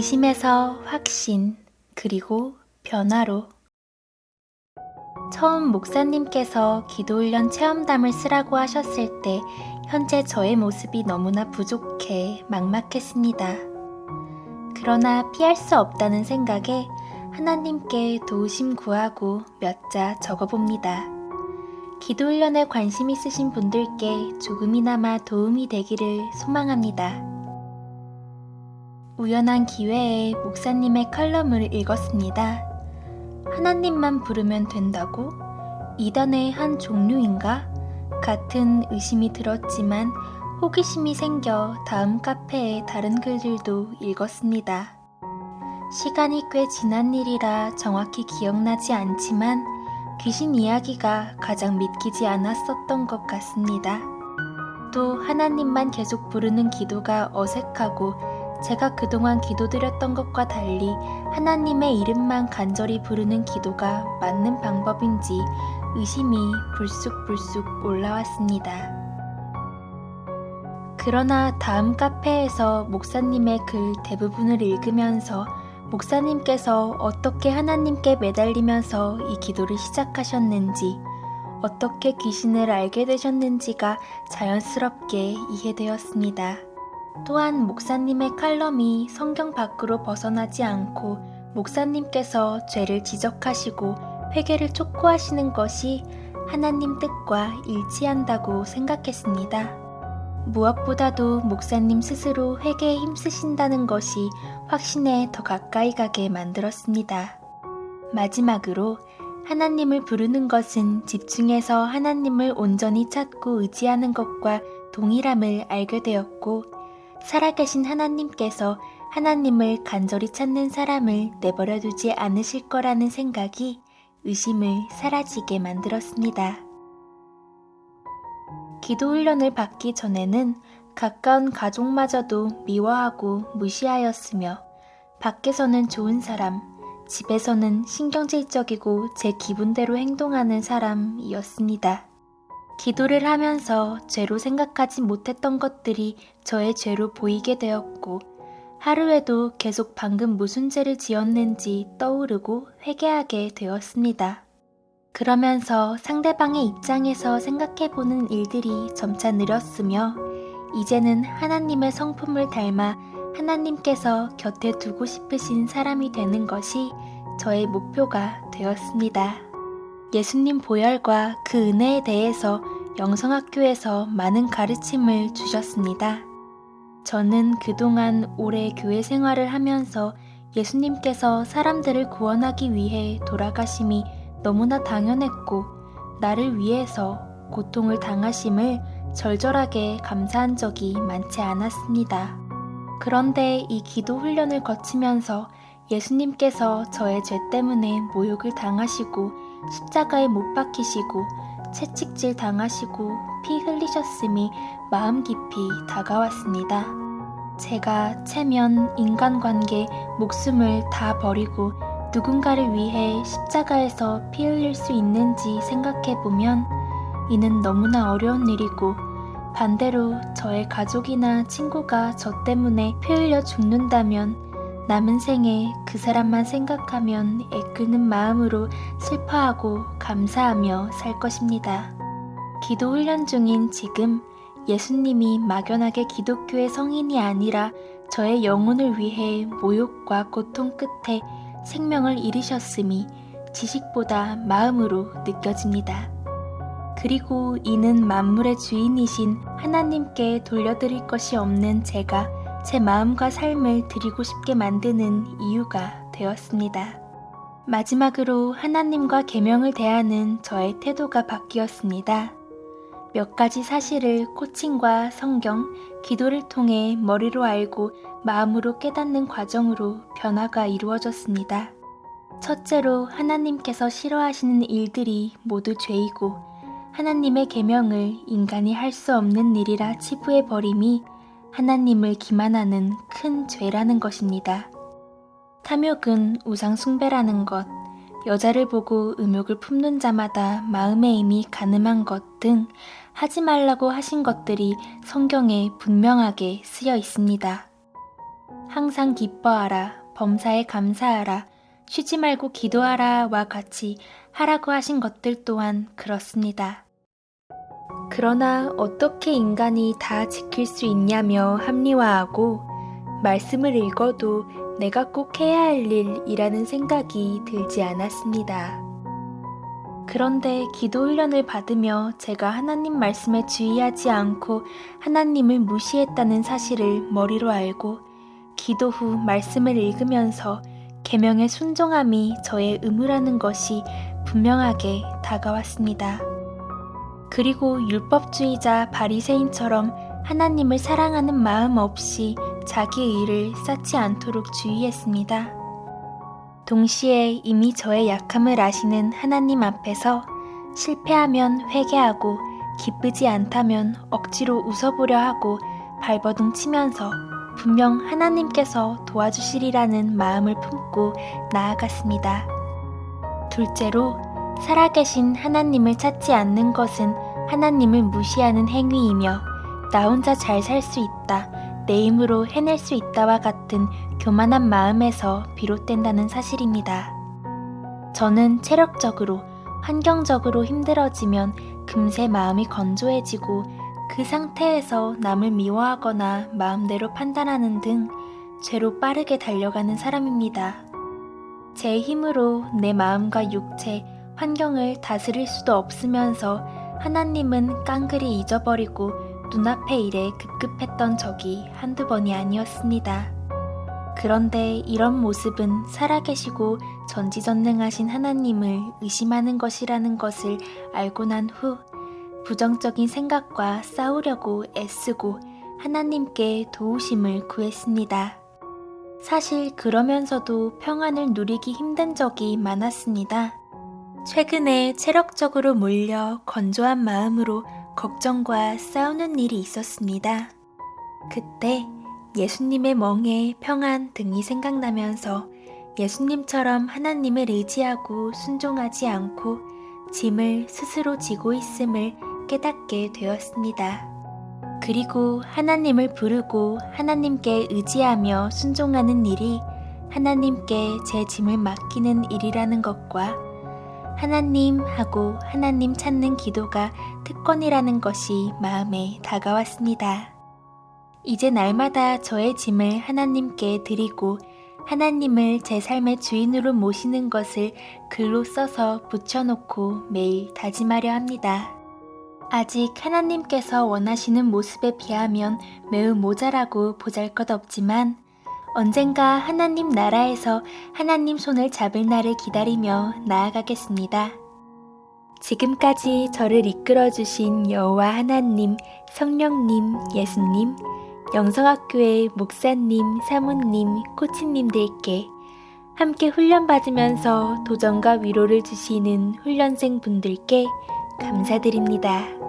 의심에서 확신, 그리고 변화로. 처음 목사님께서 기도훈련 체험담을 쓰라고 하셨을 때 현재 저의 모습이 너무나 부족해 막막했습니다. 그러나 피할 수 없다는 생각에 하나님께 도우심 구하고 몇 자 적어봅니다. 기도훈련에 관심 있으신 분들께 조금이나마 도움이 되기를 소망합니다. 우연한 기회에 목사님의 칼럼을 읽었습니다. 하나님만 부르면 된다고? 이단의 한 종류인가? 같은 의심이 들었지만 호기심이 생겨 다음 카페의 다른 글들도 읽었습니다. 시간이 꽤 지난 일이라 정확히 기억나지 않지만 귀신 이야기가 가장 믿기지 않았었던 것 같습니다. 또 하나님만 계속 부르는 기도가 어색하고 제가 그동안 기도드렸던 것과 달리 하나님의 이름만 간절히 부르는 기도가 맞는 방법인지 의심이 불쑥불쑥 올라왔습니다. 그러나 다음 카페에서 목사님의 글 대부분을 읽으면서 목사님께서 어떻게 하나님께 매달리면서 이 기도를 시작하셨는지, 어떻게 귀신을 알게 되셨는지가 자연스럽게 이해되었습니다. 또한 목사님의 칼럼이 성경 밖으로 벗어나지 않고 목사님께서 죄를 지적하시고 회개를 촉구하시는 것이 하나님 뜻과 일치한다고 생각했습니다. 무엇보다도 목사님 스스로 회개에 힘쓰신다는 것이 확신에 더 가까이 가게 만들었습니다. 마지막으로 하나님을 부르는 것은 집중해서 하나님을 온전히 찾고 의지하는 것과 동일함을 알게 되었고, 살아계신 하나님께서 하나님을 간절히 찾는 사람을 내버려 두지 않으실 거라는 생각이 의심을 사라지게 만들었습니다. 기도훈련을 받기 전에는 가까운 가족마저도 미워하고 무시하였으며 밖에서는 좋은 사람, 집에서는 신경질적이고 제 기분대로 행동하는 사람이었습니다. 기도를 하면서 죄로 생각하지 못했던 것들이 저의 죄로 보이게 되었고, 하루에도 계속 방금 무슨 죄를 지었는지 떠오르고 회개하게 되었습니다. 그러면서 상대방의 입장에서 생각해보는 일들이 점차 늘었으며, 이제는 하나님의 성품을 닮아 하나님께서 곁에 두고 싶으신 사람이 되는 것이 저의 목표가 되었습니다. 예수님 보혈과 그 은혜에 대해서 영성학교에서 많은 가르침을 주셨습니다. 저는 그동안 오래 교회 생활을 하면서 예수님께서 사람들을 구원하기 위해 돌아가심이 너무나 당연했고, 나를 위해서 고통을 당하심을 절절하게 감사한 적이 많지 않았습니다. 그런데 이 기도 훈련을 거치면서 예수님께서 저의 죄 때문에 모욕을 당하시고 십자가에 못 박히시고 채찍질 당하시고 피 흘리셨음이 마음 깊이 다가왔습니다. 제가 체면, 인간관계, 목숨을 다 버리고 누군가를 위해 십자가에서 피 흘릴 수 있는지 생각해보면 이는 너무나 어려운 일이고, 반대로 저의 가족이나 친구가 저 때문에 피 흘려 죽는다면 남은 생에 그 사람만 생각하면 애끄는 마음으로 슬퍼하고 감사하며 살 것입니다. 기도 훈련 중인 지금 예수님이 막연하게 기독교의 성인이 아니라 저의 영혼을 위해 모욕과 고통 끝에 생명을 잃으셨음이 지식보다 마음으로 느껴집니다. 그리고 이는 만물의 주인이신 하나님께 돌려드릴 것이 없는 제가 제 마음과 삶을 드리고 싶게 만드는 이유가 되었습니다. 마지막으로 하나님과 계명을 대하는 저의 태도가 바뀌었습니다. 몇 가지 사실을 코칭과 성경, 기도를 통해 머리로 알고 마음으로 깨닫는 과정으로 변화가 이루어졌습니다. 첫째로 하나님께서 싫어하시는 일들이 모두 죄이고 하나님의 계명을 인간이 할 수 없는 일이라 치부해 버림이 하나님을 기만하는 큰 죄라는 것입니다. 탐욕은 우상 숭배라는 것, 여자를 보고 음욕을 품는 자마다 마음의 힘이 가늠한 것 등 하지 말라고 하신 것들이 성경에 분명하게 쓰여 있습니다. 항상 기뻐하라, 범사에 감사하라, 쉬지 말고 기도하라와 같이 하라고 하신 것들 또한 그렇습니다. 그러나 어떻게 인간이 다 지킬 수 있냐며 합리화하고 말씀을 읽어도 내가 꼭 해야 할 일이라는 생각이 들지 않았습니다. 그런데 기도 훈련을 받으며 제가 하나님 말씀에 주의하지 않고 하나님을 무시했다는 사실을 머리로 알고 기도 후 말씀을 읽으면서 계명의 순종함이 저의 의무라는 것이 분명하게 다가왔습니다. 그리고 율법주의자 바리새인처럼 하나님을 사랑하는 마음 없이 자기의 의를 쌓지 않도록 주의했습니다. 동시에 이미 저의 약함을 아시는 하나님 앞에서 실패하면 회개하고 기쁘지 않다면 억지로 웃어보려 하고 발버둥 치면서 분명 하나님께서 도와주시리라는 마음을 품고 나아갔습니다. 둘째로 살아계신 하나님을 찾지 않는 것은 하나님을 무시하는 행위이며 나 혼자 잘 살 수 있다, 내 힘으로 해낼 수 있다와 같은 교만한 마음에서 비롯된다는 사실입니다. 저는 체력적으로, 환경적으로 힘들어지면 금세 마음이 건조해지고 그 상태에서 남을 미워하거나 마음대로 판단하는 등 죄로 빠르게 달려가는 사람입니다. 제 힘으로 내 마음과 육체, 환경을 다스릴 수도 없으면서 하나님은 깡그리 잊어버리고 눈앞의 일에 급급했던 적이 한두 번이 아니었습니다. 그런데 이런 모습은 살아계시고 전지전능하신 하나님을 의심하는 것이라는 것을 알고 난 후 부정적인 생각과 싸우려고 애쓰고 하나님께 도우심을 구했습니다. 사실 그러면서도 평안을 누리기 힘든 적이 많았습니다. 최근에 체력적으로 몰려 건조한 마음으로 걱정과 싸우는 일이 있었습니다. 그때 예수님의 멍에 평안 등이 생각나면서 예수님처럼 하나님을 의지하고 순종하지 않고 짐을 스스로 지고 있음을 깨닫게 되었습니다. 그리고 하나님을 부르고 하나님께 의지하며 순종하는 일이 하나님께 제 짐을 맡기는 일이라는 것과 하나님 하고 하나님 찾는 기도가 특권이라는 것이 마음에 다가왔습니다. 이제 날마다 저의 짐을 하나님께 드리고 하나님을 제 삶의 주인으로 모시는 것을 글로 써서 붙여놓고 매일 다짐하려 합니다. 아직 하나님께서 원하시는 모습에 비하면 매우 모자라고 보잘것없지만 언젠가 하나님 나라에서 하나님 손을 잡을 날을 기다리며 나아가겠습니다. 지금까지 저를 이끌어주신 여호와 하나님, 성령님, 예수님, 영성학교의 목사님, 사모님, 코치님들께 함께 훈련받으면서 도전과 위로를 주시는 훈련생 분들께 감사드립니다.